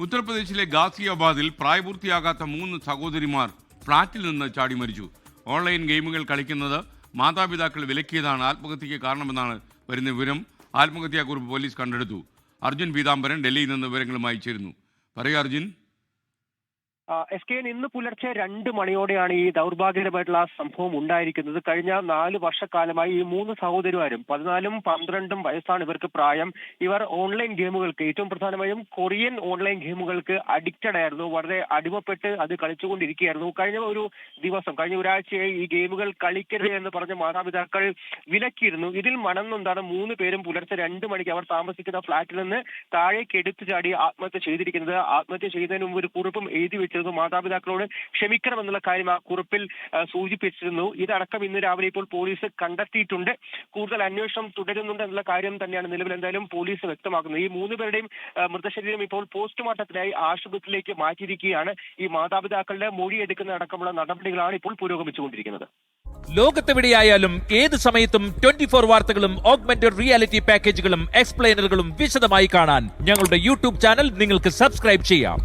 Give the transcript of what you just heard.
ഉത്തർപ്രദേശിലെ ഗാസിയാബാദിൽ പ്രായപൂർത്തിയാകാത്ത 3 സഹോദരിമാർ ഫ്ളാറ്റിൽ നിന്ന് ചാടി മരിച്ചു. ഓൺലൈൻ ഗെയിമുകൾ കളിക്കുന്നത് മാതാപിതാക്കൾ വിലക്കിയതാണ് ആത്മഹത്യയ്ക്ക് കാരണമെന്നാണ് വരുന്ന വിവരം. ആത്മഹത്യാക്കുറിപ്പ് പോലീസ് കണ്ടെടുത്തു. അർജുൻ പീതാംബരൻ ഡൽഹിയിൽ നിന്ന് വിവരങ്ങളുമായി ചേരുന്നു. പറയൂ അർജുൻ. SK ഇന്ന് പുലർച്ചെ 2 മണിയോടെയാണ് ഈ ദൗർഭാഗ്യകരമായിട്ടുള്ള സംഭവം ഉണ്ടായിരിക്കുന്നത്. കഴിഞ്ഞ 4 വർഷക്കാലമായി ഈ 3 സഹോദരിമാരും 14ഉം 12ഉം വയസ്സാണ് ഇവർക്ക് പ്രായം. ഇവർ ഓൺലൈൻ ഗെയിമുകൾക്ക്, ഏറ്റവും പ്രധാനമായും കൊറിയൻ ഓൺലൈൻ ഗെയിമുകൾക്ക് അഡിക്റ്റഡ് ആയിരുന്നു. വളരെ അടിമപ്പെട്ട് അത് കളിച്ചുകൊണ്ടിരിക്കുകയായിരുന്നു. കഴിഞ്ഞ ഒരാഴ്ചയായി ഈ ഗെയിമുകൾ കളിക്കരുത് എന്ന് പറഞ്ഞ മാതാപിതാക്കൾ വിലക്കിയിരുന്നു. ഇതിൽ മണന്നൊന്നാണ് 3 പേരും പുലർച്ചെ 2 മണിക്ക് അവർ താമസിക്കുന്ന ഫ്ളാറ്റിൽ നിന്ന് താഴേക്ക് എടുത്തു ചാടി ആത്മഹത്യ ചെയ്തിരിക്കുന്നത്. ആത്മഹത്യ ചെയ്യുന്നതിന് മുമ്പ് ഒരു കുറിപ്പും എഴുതി വെച്ചിരുന്നു. മാതാപിതാക്കളോട് ക്ഷമിക്കണമെന്നുള്ള കാര്യം ആ കുറിപ്പിൽ സൂചിപ്പിച്ചിരുന്നു. ഇതടക്കം ഇന്ന് രാവിലെ ഇപ്പോൾ പോലീസ് കണ്ടെത്തിയിട്ടുണ്ട്. കൂടുതൽ അന്വേഷണം തുടരുന്നുണ്ട് എന്നുള്ള കാര്യം തന്നെയാണ് നിലവിൽ എന്തായാലും പോലീസ് വ്യക്തമാക്കുന്നത്. ഈ 3 പേരുടെയും മൃതശരീരം ഇപ്പോൾ പോസ്റ്റ്മോർട്ടത്തിനായി ആശുപത്രിയിലേക്ക് മാറ്റിയിരിക്കുകയാണ്. ഈ മാതാപിതാക്കളുടെ മൊഴിയെടുക്കുന്ന അടക്കമുള്ള നടപടികളാണ് ഇപ്പോൾ പുരോഗമിച്ചുകൊണ്ടിരിക്കുന്നത്. ലോകത്തെവിടെയായാലും ഏത് സമയത്തും 24 വാർത്തകളും ഓഗ്മെന്റഡ് റിയാലിറ്റി പാക്കേജുകളും എക്സ്പ്ലെയിനറുകളും വിശദമായി കാണാൻ ഞങ്ങളുടെ യൂട്യൂബ് ചാനൽ നിങ്ങൾക്ക് സബ്സ്ക്രൈബ് ചെയ്യാം.